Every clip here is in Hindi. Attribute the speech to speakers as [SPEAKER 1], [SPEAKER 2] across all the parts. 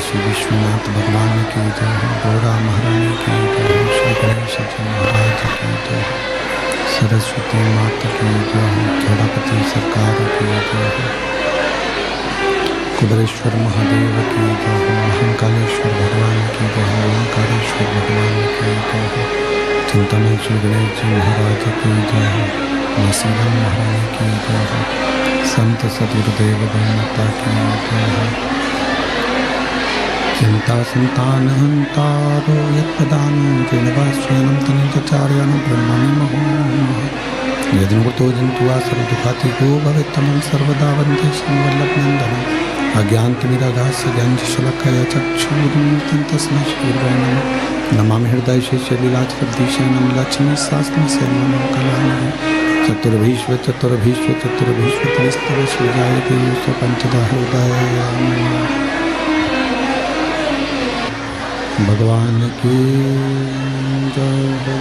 [SPEAKER 1] काशी विश्वनाथ भगवान की जय हो, गौरा महारानी की जय हो, श्री गणेश जी महाराज की जय हो, सरस्वती माता की जय हो, खेड़ापति सरकार की जय हो, कुबेरेश्वर महादेव की जय हो, महाकालेश्वर भगवान की जय हो, ओंकारेश्वर भगवान की जय हो, चिंतन श्री गणेश जी महाराज की जय हो, नसीबन महारानी की जय हो, संत सदगुरुदेव माता की जय हो। चिंता संतान हंतारो यत्पदानो जैनवास्यनं तनिचार्यानं ब्रह्मणि महो यदनुतो जंतुआ सर्वदुःखातिको भवेत्तमं सर्वदा वन्दे संवल्लभनन्दनम् अज्ञानतिमिरागास्य ज्ञानशलाकया चक्षुरुन्मिलितं तस्मै श्रीगुरवे नमः। नमामि हृदय शेषलीलाचरद्विषयनं लक्ष्मीशास्त्रसेवनं कलामि चतुर्भीष्व चतुर्भीष्व चतुर्भीष्व तनिस्तव श्रीजायते स्वपञ्चदा हृदय भगवान की जय हो।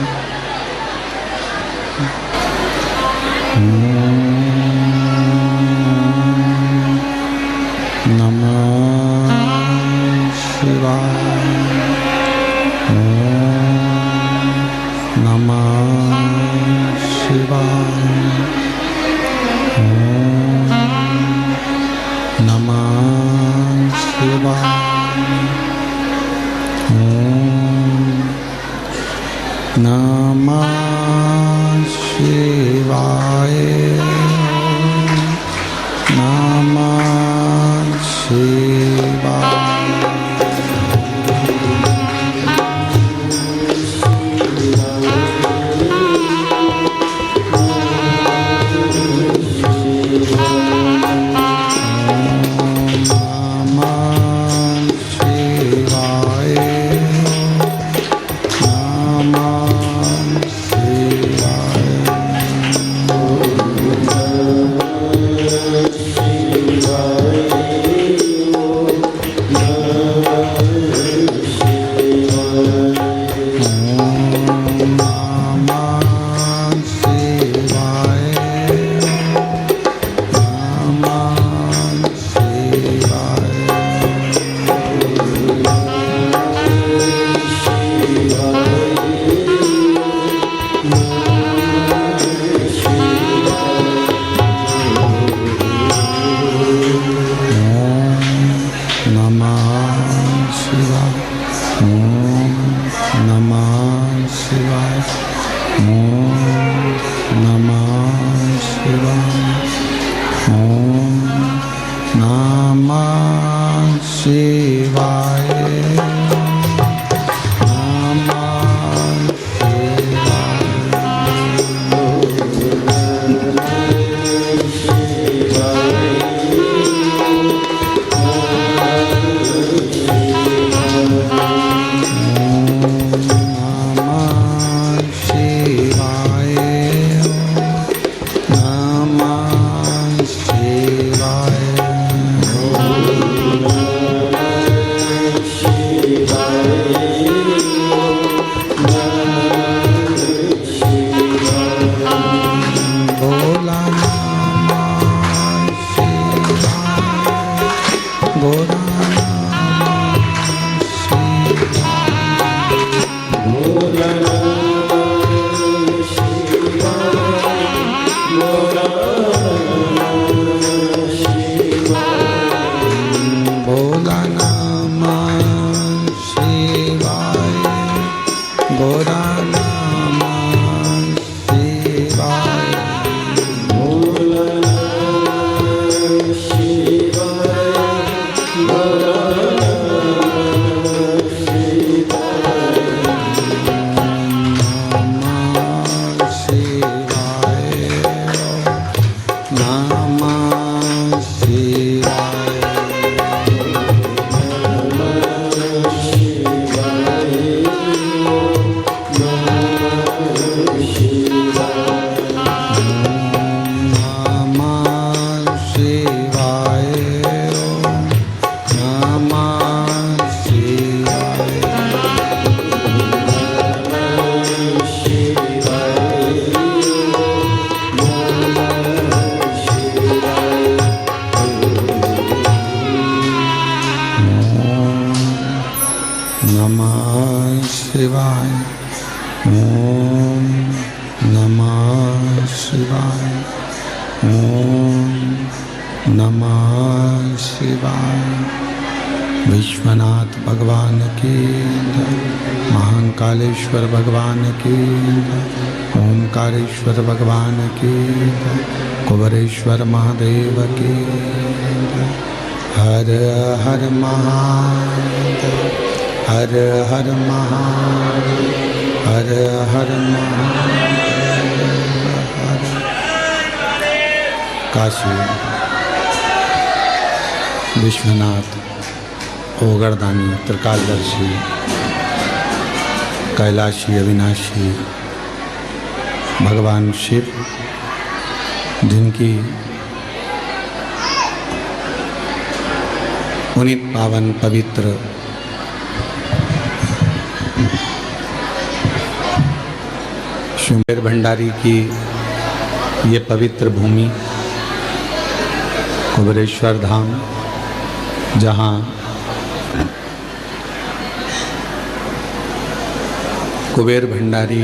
[SPEAKER 1] नमः शिवाय। नमः शिवाय। नमः शिवाय। नमः शिवाय। नमः शिवाय। शिवाय। ओम नमः शिवाय। विश्वनाथ भगवान की जय। महाकालेश्वर भगवान की जय। ओमकारेश्वर भगवान की जय। कुबेरेश्वर महादेव की जय। हर हर महादेव, हर हर महादेव, हर हर महादेव, हर। काशी विश्वनाथ, ओगरदानी, त्रिकालदर्शी, कैलाशी, अविनाशी भगवान शिव, जिनकी पुनीत पावन पवित्र कुबेर भंडारी की ये पवित्र भूमि कुबेरेश्वर धाम, जहाँ कुबेर भंडारी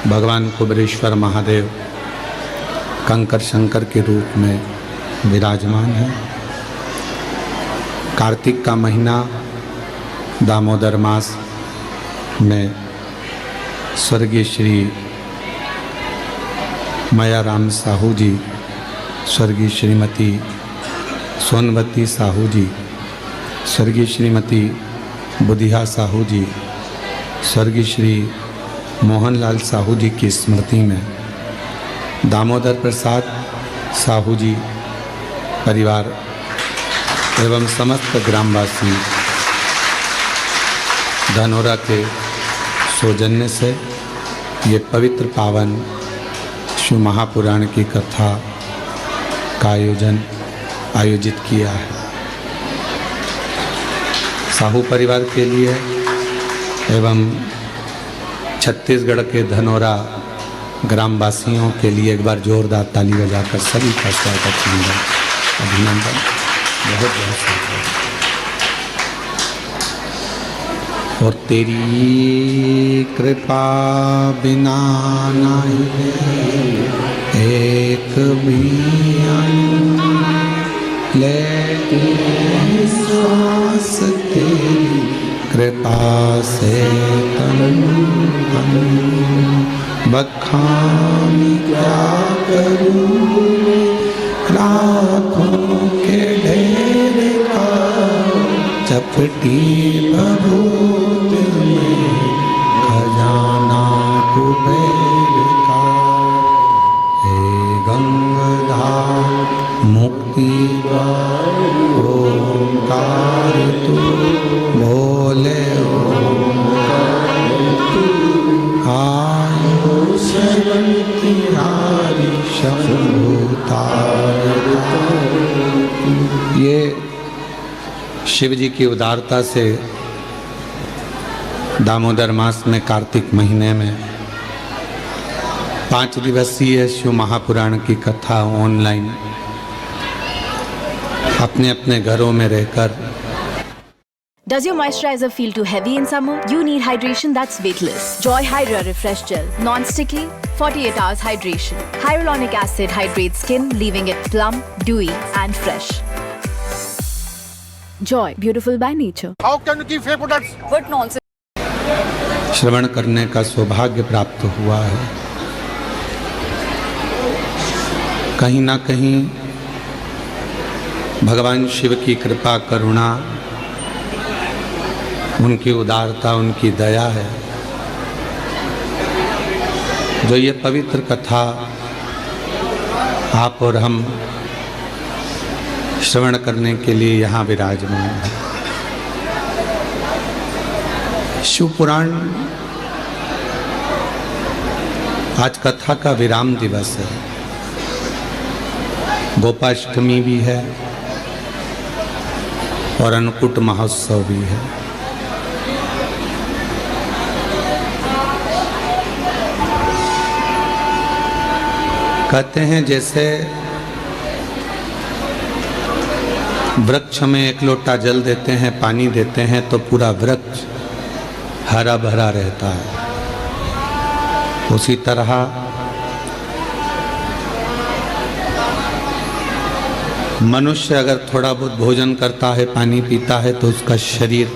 [SPEAKER 1] भगवान कुबेरेश्वर महादेव कंकर शंकर के रूप में विराजमान है। कार्तिक का महीना दामोदर मास में स्वर्गीय श्री मायाराम साहू जी, स्वर्गीय श्रीमती सोनवती साहू जी, स्वर्गीय श्रीमती बुधिया साहू जी, स्वर्गीय श्री मोहनलाल साहू जी की स्मृति में दामोदर प्रसाद साहू जी परिवार एवं समस्त ग्रामवासी धनौरा के सौजन्य से ये पवित्र पावन शिव महापुराण की कथा का आयोजित किया है। साहू परिवार के लिए एवं छत्तीसगढ़ के धनौरा ग्रामवासियों के लिए एक बार जोरदार ताली बजाकर सभी का स्वागत अभिनंदन। बहुत बहुत शुक्रिया। और तेरी कृपा बिना नहीं एक भी लेकिन श्वास तेरी कृपा से तन बखान क्या करूँ, लाखों के ढेर का चपटी भभूत में खजाना कुबेर का। हे गंगाधार मुक्ति द्वार ओंकार तू बोले आयुष तिहारी शंभुतार। ये शिव जी की उदारता से दामोदर मास में कार्तिक महीने में 5 दिवसीय शिव महापुराण की कथा ऑनलाइन अपने अपने घरों में रहकर।
[SPEAKER 2] Does your moisturizer feel too heavy in summer? You need hydration that's weightless. Joy Hydra Refresh Gel. Non-sticky, 48 hours hydration. Hyaluronic acid hydrates skin, leaving it plump, dewy and fresh. Joy, beautiful by nature.
[SPEAKER 3] How can you keep fake products?
[SPEAKER 2] What nonsense.
[SPEAKER 1] श्रवण करने का सौभाग्य प्राप्त हुआ है। कहीं ना कहीं भगवान शिव की कृपा करुणा, उनकी उदारता, उनकी दया है, जो ये पवित्र कथा आप और हम श्रवण करने के लिए यहाँ विराजमान है। शिव पुराण आज कथा का विराम दिवस है। गोपाष्टमी भी है और अन्नकूट महोत्सव भी है। कहते हैं जैसे वृक्ष में एक लोटा जल देते हैं, पानी देते हैं तो पूरा वृक्ष हरा भरा रहता है, उसी तरह मनुष्य अगर थोड़ा बहुत भोजन करता है, पानी पीता है, तो उसका शरीर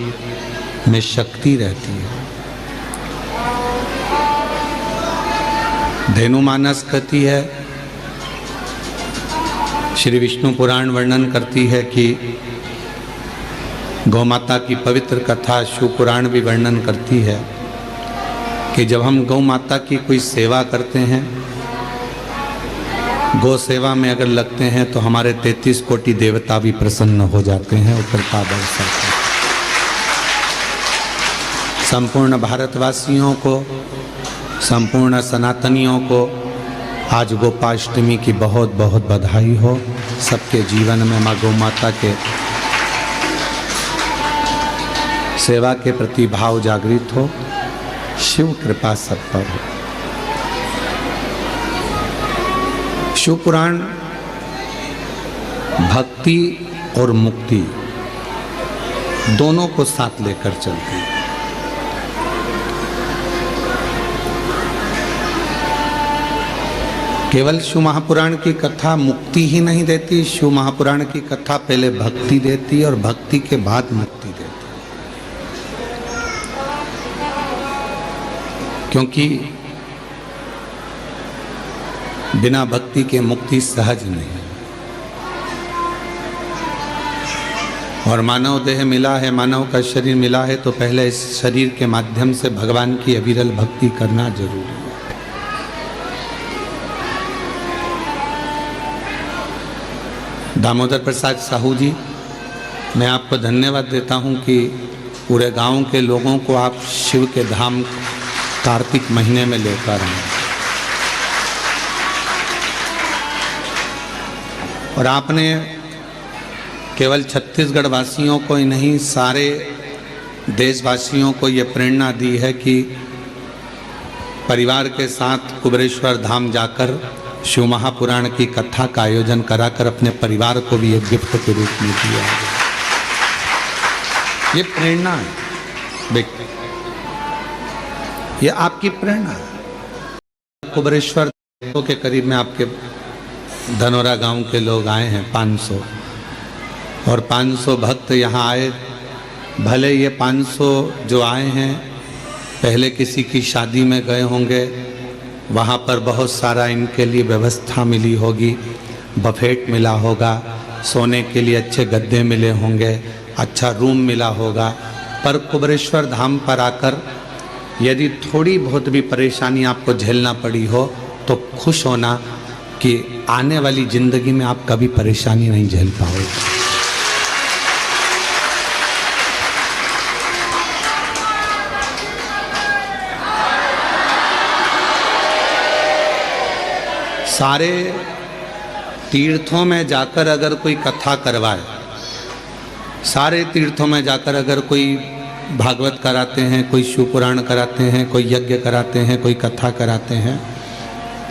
[SPEAKER 1] में शक्ति रहती है। धेनुमानस कहती है, श्री विष्णु पुराण वर्णन करती है कि गौ माता की पवित्र कथा शिव पुराण भी वर्णन करती है कि जब हम गौ माता की कोई सेवा करते हैं, गौ सेवा में अगर लगते हैं, तो हमारे 33 कोटि देवता भी प्रसन्न हो जाते हैं और कृपा बरसाते हैं। संपूर्ण भारतवासियों को, संपूर्ण सनातनियों को आज गोपाष्टमी की बहुत बहुत बधाई हो। सबके जीवन में माँ गौ माता के सेवा के प्रति भाव जागृत हो। शिव कृपा सब पर हो। शिव पुराण भक्ति और मुक्ति दोनों को साथ लेकर चलती है। केवल शिव महापुराण की कथा मुक्ति ही नहीं देती, शिव महापुराण की कथा पहले भक्ति देती और भक्ति के बाद मुक्ति देती। क्योंकि बिना भक्ति के मुक्ति सहज नहीं। और मानव देह मिला है, मानव का शरीर मिला है, तो पहले इस शरीर के माध्यम से भगवान की अविरल भक्ति करना जरूरी है। दामोदर प्रसाद साहू जी, मैं आपको धन्यवाद देता हूं कि पूरे गांव के लोगों को आप शिव के धाम कार्तिक महीने में लेकर आए। और आपने केवल छत्तीसगढ़ वासियों को ही नहीं, सारे देशवासियों को ये प्रेरणा दी है कि परिवार के साथ कुबेरेश्वर धाम जाकर शिव महापुराण की कथा का आयोजन कराकर अपने परिवार को भी एक गिफ्ट के रूप में दिया है। ये प्रेरणा है बेटे, ये आपकी प्रेरणा है। कुबेरेश्वर के करीब में आपके धनोरा गांव के लोग आए हैं 500, और 500 भक्त यहाँ आए। भले ये 500 जो आए हैं पहले किसी की शादी में गए होंगे, वहाँ पर बहुत सारा इनके लिए व्यवस्था मिली होगी, बफेट मिला होगा, सोने के लिए अच्छे गद्दे मिले होंगे, अच्छा रूम मिला होगा। पर कुबेरेश्वर धाम पर आकर यदि थोड़ी बहुत भी परेशानी आपको झेलना पड़ी हो, तो खुश होना कि आने वाली जिंदगी में आप कभी परेशानी नहीं झेल पाओगे। सारे तीर्थों में जाकर अगर कोई कथा करवाए, सारे तीर्थों में जाकर अगर कोई भागवत कराते हैं, कोई शिव पुराण कराते हैं, कोई यज्ञ कराते हैं, कोई कथा कराते हैं,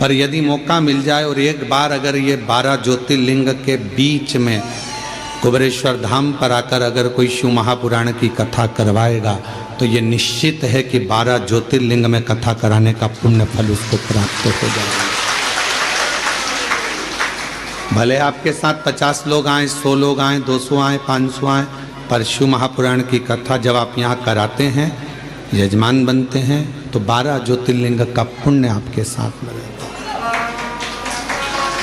[SPEAKER 1] पर यदि मौका मिल जाए और एक बार अगर ये 12 ज्योतिर्लिंग के बीच में कुबेरेश्वर धाम पर आकर अगर कोई शिव महापुराण की कथा करवाएगा, तो ये निश्चित है कि 12 ज्योतिर्लिंग में कथा कराने का पुण्य फल उसको प्राप्त हो जाएगा। भले आपके साथ 50 लोग आए, 100 लोग आए, 200 आए, 500 आए, पर शिव महापुराण की कथा जब आप यहाँ कराते हैं, यजमान बनते हैं, तो 12 ज्योतिर्लिंग का पुण्य आपके साथ में रहता है।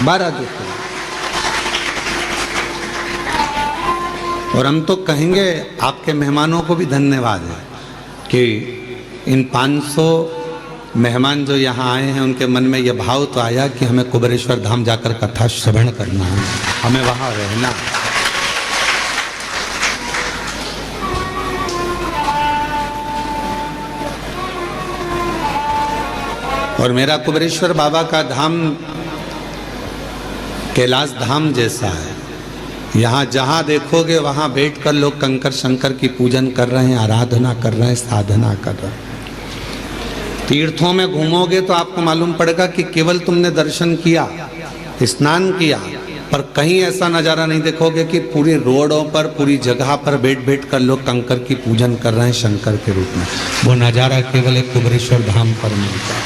[SPEAKER 1] 12 ज्योतिर्लिंग। और हम तो कहेंगे आपके मेहमानों को भी धन्यवाद है कि इन 500 मेहमान जो यहाँ आए हैं, उनके मन में यह भाव तो आया कि हमें कुबेरेश्वर धाम जाकर कथा श्रवण करना है, हमें वहाँ रहना है। और मेरा कुबेरेश्वर बाबा का धाम कैलाश धाम जैसा है। यहाँ जहाँ देखोगे वहाँ बैठकर लोग कंकर शंकर की पूजन कर रहे हैं, आराधना कर रहे हैं, साधना कर रहे हैं। तीर्थों में घूमोगे तो आपको मालूम पड़ेगा कि केवल तुमने दर्शन किया, स्नान किया, पर कहीं ऐसा नज़ारा नहीं देखोगे कि पूरी रोडों पर, पूरी जगह पर बैठ बैठ कर लोग कंकर की पूजन कर रहे हैं शंकर के रूप में। वो नज़ारा केवल एक कुबेरेश्वर धाम पर मिलता है।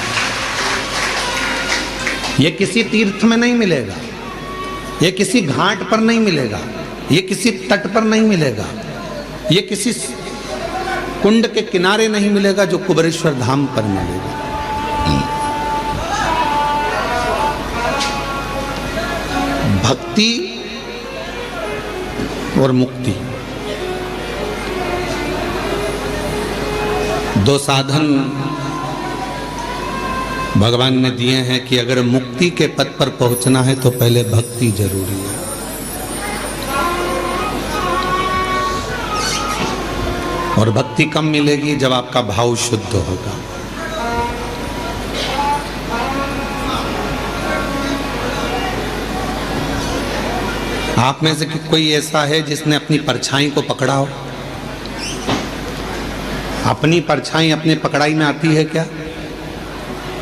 [SPEAKER 1] ये किसी तीर्थ में नहीं मिलेगा।
[SPEAKER 3] ये किसी घाट पर नहीं मिलेगा, ये किसी तट पर नहीं मिलेगा, ये किसी कुंड के किनारे नहीं मिलेगा, जो कुबेरेश्वर धाम पर मिलेगा। भक्ति और मुक्ति, दो साधन भगवान ने दिए हैं कि अगर मुक्ति के पद पर पहुंचना है तो पहले भक्ति जरूरी है। और भक्ति कम मिलेगी जब आपका भाव शुद्ध होगा। आप में से कोई ऐसा है जिसने अपनी परछाई को पकड़ा हो? अपनी परछाई अपने पकड़ाई में आती है क्या?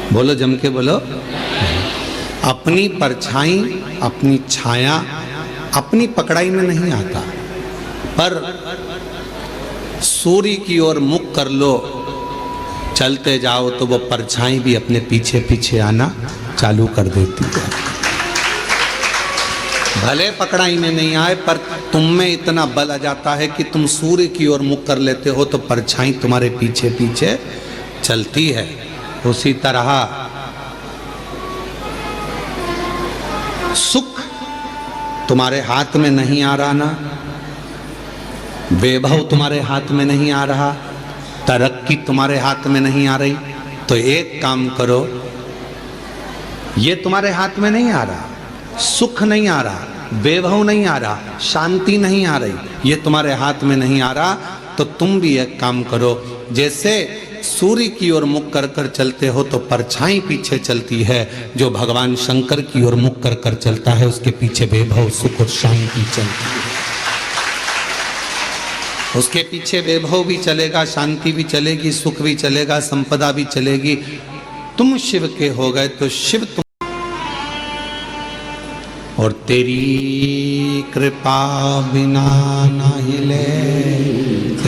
[SPEAKER 3] बोलो, जम के बोलो। अपनी परछाई, अपनी छाया अपनी पकड़ाई में नहीं आता, पर सूर्य की ओर मुख कर लो, चलते जाओ तो वो परछाई भी अपने पीछे पीछे आना चालू कर देती है। भले पकड़ाई में नहीं आए, पर तुम में इतना बल आ जाता है कि तुम सूर्य की ओर मुख कर लेते हो तो परछाई तुम्हारे पीछे पीछे चलती है। उसी तरह सुख तुम्हारे हाथ में नहीं आ रहा ना, वैभव तुम्हारे हाथ में नहीं आ रहा, तरक्की तुम्हारे हाथ में नहीं आ रही, तो एक काम करो, ये तुम्हारे हाथ में नहीं आ रहा, सुख नहीं आ रहा, वैभव नहीं आ रहा, शांति नहीं आ रही, ये तुम्हारे हाथ में नहीं आ रहा, तो तुम भी एक काम करो, जैसे सूर्य की ओर मुख कर कर चलते हो तो परछाई पीछे चलती है, जो भगवान शंकर की ओर मुख कर कर चलता है उसके पीछे वैभव, सुख और शांति चलती है। उसके पीछे वैभव भी चलेगा, शांति भी चलेगी, सुख भी चलेगा, संपदा भी चलेगी। तुम शिव के हो गए तो शिव तुम, और तेरी कृपा बिना न हिले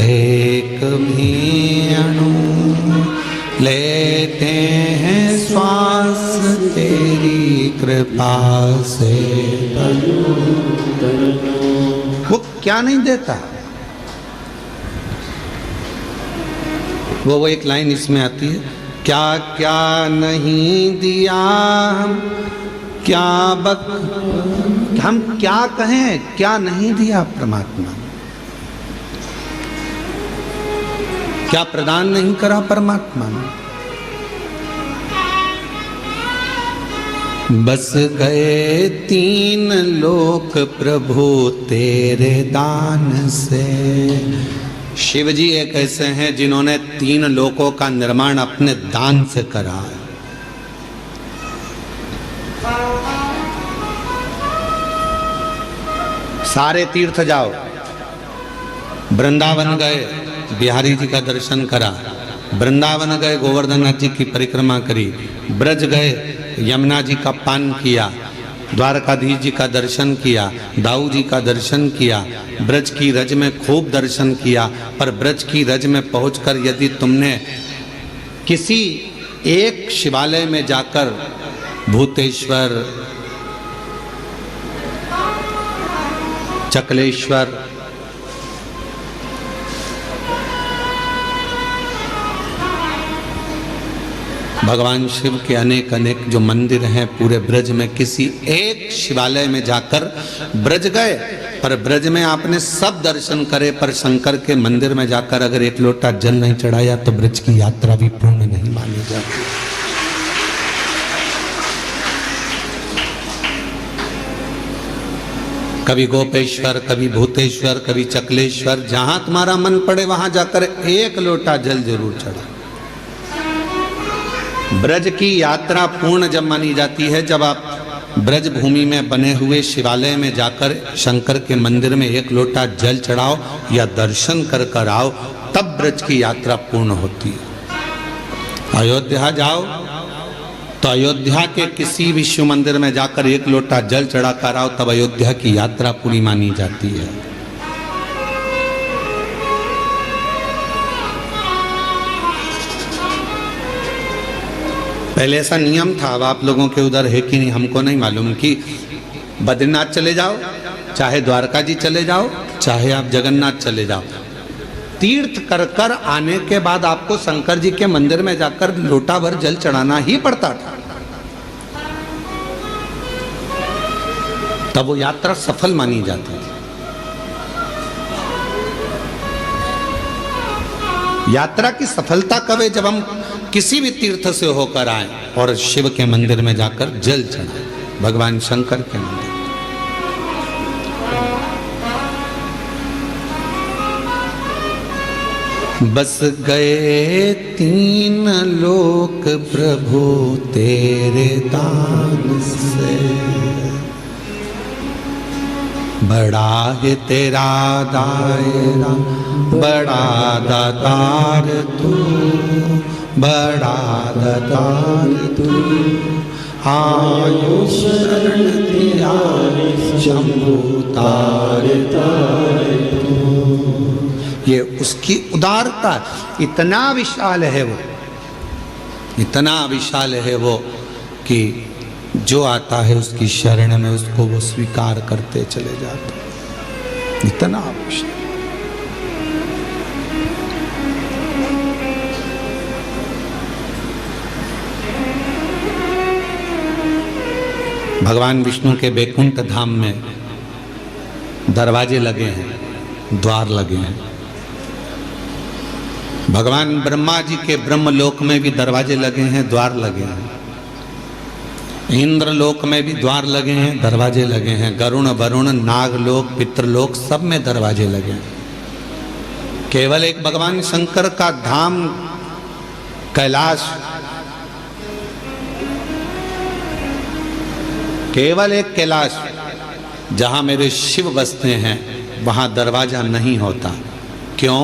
[SPEAKER 3] एक भी अणु, लेते हैं श्वास तेरी कृपा से। वो क्या नहीं देता? वो एक लाइन इसमें आती है, क्या क्या नहीं दिया हम, क्या हम क्या कहें, क्या नहीं दिया परमात्मा, क्या प्रदान नहीं करा परमात्मा ने। बस गए तीन लोक प्रभु तेरे दान से। शिव जी एक ऐसे हैं जिन्होंने तीन लोकों का निर्माण अपने दान से करा है। सारे तीर्थ जाओ, वृंदावन गए, बिहारी जी का दर्शन करा, वृंदावन गए, गोवर्धन नाथ जी की परिक्रमा करी, ब्रज गए, यमुना जी का पान किया, द्वारकाधीश जी का दर्शन किया, दाऊ जी का दर्शन किया, ब्रज की रज में खूब दर्शन किया। पर ब्रज की रज में पहुंचकर यदि तुमने किसी एक शिवालय में जाकर भूतेश्वर, चकलेश्वर, भगवान शिव के अनेक अनेक जो मंदिर हैं पूरे ब्रज में, किसी एक शिवालय में जाकर ब्रज गए, पर ब्रज में आपने सब दर्शन करे, पर शंकर के मंदिर में जाकर अगर एक लोटा जल नहीं चढ़ाया तो ब्रज की यात्रा भी पूर्ण नहीं मानी जाती। कभी गोपेश्वर, कभी भूतेश्वर, कभी चकलेश्वर, जहां तुम्हारा मन पड़े वहां जाकर एक लोटा जल जरूर चढ़ा। ब्रज की यात्रा पूर्ण जब मानी जाती है जब आप ब्रज भूमि में बने हुए शिवालय में जाकर शंकर के मंदिर में एक लोटा जल चढ़ाओ या दर्शन कर कर आओ, तब ब्रज की यात्रा पूर्ण होती है। अयोध्या जाओ तो अयोध्या के किसी भी शिव मंदिर में जाकर एक लोटा जल चढ़ा कर आओ, तब अयोध्या की यात्रा पूरी मानी जाती है। पहले ऐसा नियम था, अब आप लोगों के उधर है कि नहीं हमको नहीं मालूम, कि बद्रीनाथ चले जाओ, चाहे द्वारका जी चले जाओ, चाहे आप जगन्नाथ चले जाओ, तीर्थ कर कर आने के बाद आपको शंकर जी के मंदिर में जाकर लोटा भर जल चढ़ाना ही पड़ता था। तब वो यात्रा सफल मानी जाती थी। यात्रा की सफलता कब है? जब हम किसी भी तीर्थ से होकर आए और शिव के मंदिर में जाकर जल चढ़ाए, भगवान शंकर के मंदिर। बस गए तीन लोक प्रभु तेरे दान से, बड़ा है तेरा दायरा, बड़ा दातार तू, बड़ा दातार तू, आयो शरण तेरा शंभु तार तार तू। ये उसकी उदारता, इतना विशाल है वो, इतना विशाल है वो कि जो आता है उसकी शरण में उसको वो स्वीकार करते चले जाते, इतना विशाल। भगवान विष्णु के बैकुंठ धाम में दरवाजे लगे हैं, द्वार लगे हैं। भगवान ब्रह्मा जी के ब्रह्मलोक में भी दरवाजे लगे हैं, द्वार लगे हैं। इंद्र लोक में भी द्वार लगे हैं, दरवाजे लगे हैं। गरुण वरुण नागलोक पितृलोक सब में दरवाजे लगे हैं। केवल एक भगवान शंकर का धाम कैलाश, केवल एक कैलाश जहां मेरे शिव बसते हैं वहां दरवाजा नहीं होता। क्यों?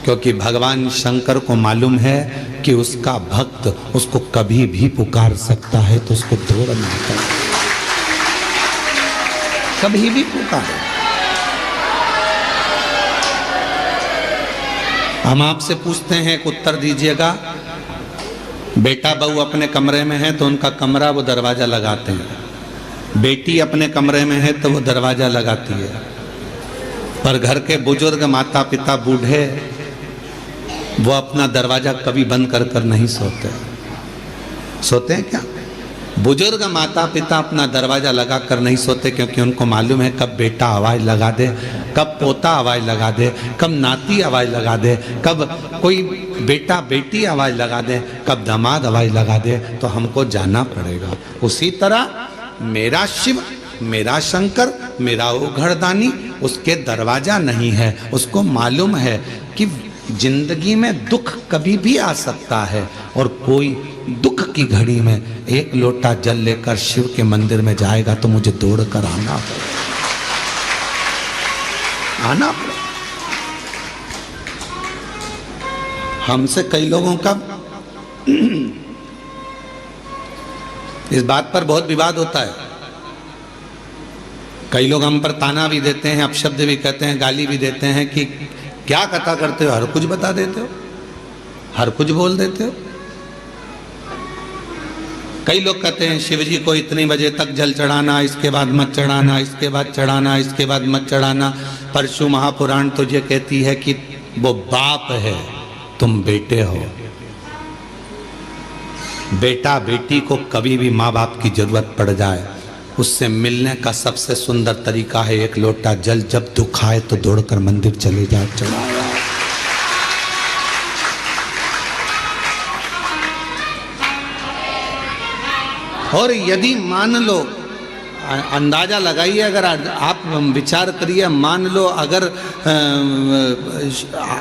[SPEAKER 3] क्योंकि भगवान शंकर को मालूम है कि उसका भक्त उसको कभी भी पुकार सकता है, तो उसको दौड़ नहीं कर, कभी भी पुकारे। हम आपसे पूछते हैं, एक उत्तर दीजिएगा। बेटा बहू अपने कमरे में है तो उनका कमरा वो दरवाजा लगाते हैं, बेटी अपने कमरे में है तो वो दरवाजा लगाती है, पर घर के बुजुर्ग माता पिता बूढ़े वो अपना दरवाजा कभी बंद कर कर नहीं सोते। सोते हैं क्या? बुजुर्ग माता पिता अपना दरवाजा लगा कर नहीं सोते, क्योंकि उनको मालूम है कब बेटा आवाज लगा दे, कब पोता आवाज लगा दे, कब नाती आवाज लगा दे, कब कोई बेटा बेटी आवाज लगा दे, कब दामाद आवाज लगा दे, तो हमको जाना पड़ेगा। उसी तरह मेरा शिव, मेरा शंकर, मेरा वो घरदानी, उसके दरवाजा नहीं है। उसको मालूम है कि जिंदगी में दुख कभी भी आ सकता है, और कोई दुख की घड़ी में एक लोटा जल लेकर शिव के मंदिर में जाएगा तो मुझे दौड़ कर आना पड़ेगा, आना पड़ेगा। हमसे कई लोगों का इस बात पर बहुत विवाद होता है। कई लोग हम पर ताना भी देते हैं, अपशब्द भी कहते हैं, गाली भी देते हैं कि क्या कथा करते हो, हर कुछ बता देते हो, हर कुछ बोल देते हो। कई लोग कहते हैं शिव जी को इतनी बजे तक जल चढ़ाना, इसके बाद मत चढ़ाना, इसके बाद चढ़ाना, इसके बाद मत चढ़ाना। परशु महापुराण तुझे कहती है कि वो बाप है, तुम बेटे हो। बेटा बेटी को कभी भी माँ बाप की जरूरत पड़ जाए, उससे मिलने का सबसे सुंदर तरीका है एक लोटा जल। जब दुख आए तो दौड़कर मंदिर चले जाओ, चढ़ाओ। और यदि मान लो, अंदाजा लगाइए, अगर आप विचार करिए, मान लो अगर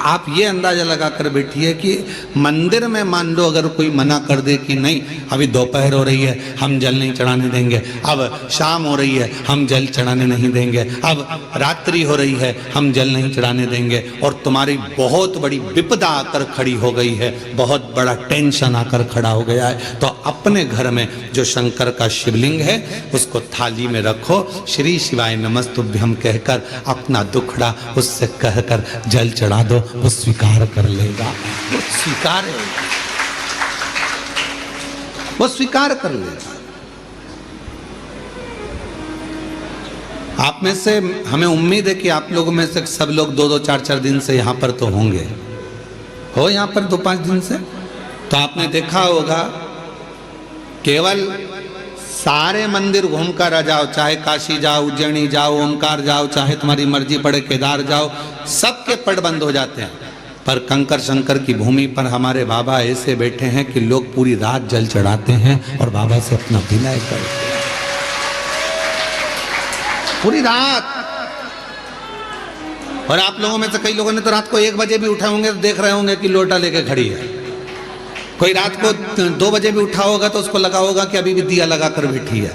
[SPEAKER 3] आप ये अंदाजा लगा कर बैठिए कि मंदिर में मान लो अगर कोई मना कर दे कि नहीं अभी दोपहर हो रही है, हम जल नहीं चढ़ाने देंगे, अब शाम हो रही है, हम जल चढ़ाने नहीं देंगे, अब रात्रि हो रही है, हम जल नहीं चढ़ाने देंगे, और तुम्हारी बहुत बड़ी विपदा आकर खड़ी हो गई है, बहुत बड़ा टेंशन आकर खड़ा हो गया है, तो अपने घर में जो शंकर का शिवलिंग है उसको थाली में रखो, श्री शिवाय नमस्तुभ्यम कहकर अपना दुखड़ा उससे कहकर जल चढ़ा दो, वो स्वीकार कर लेगा। वो स्वीकार है, वो स्वीकार कर लेगा। आप में से हमें उम्मीद है कि आप लोगों में से सब लोग 2-2, 4-4 दिन से यहाँ पर तो होंगे, हो यहाँ पर 2-5 दिन से। तो आपने देखा होगा केवल सारे मंदिर घूम कर आ जाओ, चाहे काशी जाओ, उज्जैनी जाओ, ओमकार जाओ, चाहे तुम्हारी मर्जी पड़े केदार जाओ, सबके पट बंद हो जाते हैं। पर कंकर शंकर की भूमि पर हमारे बाबा ऐसे बैठे हैं कि लोग पूरी रात जल चढ़ाते हैं और बाबा से अपना विनय करते हैं पूरी रात। और आप लोगों में से कई लोगों ने तो रात को 1 बजे भी उठे होंगे तो देख रहे होंगे कि लोटा लेके खड़ी है। कोई रात को 2 बजे भी उठा होगा तो उसको लगा होगा कि अभी भी दिया लगा कर बैठी है।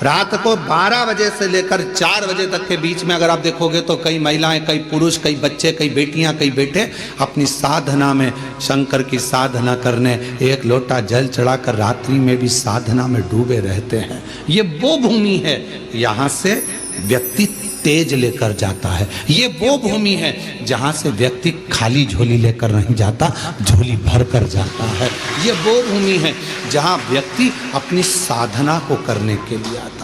[SPEAKER 3] रात को 12 बजे से लेकर 4 बजे तक के बीच में अगर आप देखोगे तो कई महिलाएं, कई पुरुष, कई बच्चे, कई बेटियां, कई बेटे अपनी साधना में, शंकर की साधना करने 1 लोटा जल चढ़ाकर रात्रि में भी साधना में डूबे रहते हैं। ये वो भूमि है, यहाँ से व्यक्ति तेज लेकर जाता है। ये वो भूमि है जहाँ से व्यक्ति खाली झोली लेकर नहीं जाता, झोली भर कर जाता है। ये वो भूमि है जहाँ व्यक्ति अपनी साधना को करने के लिए आता है।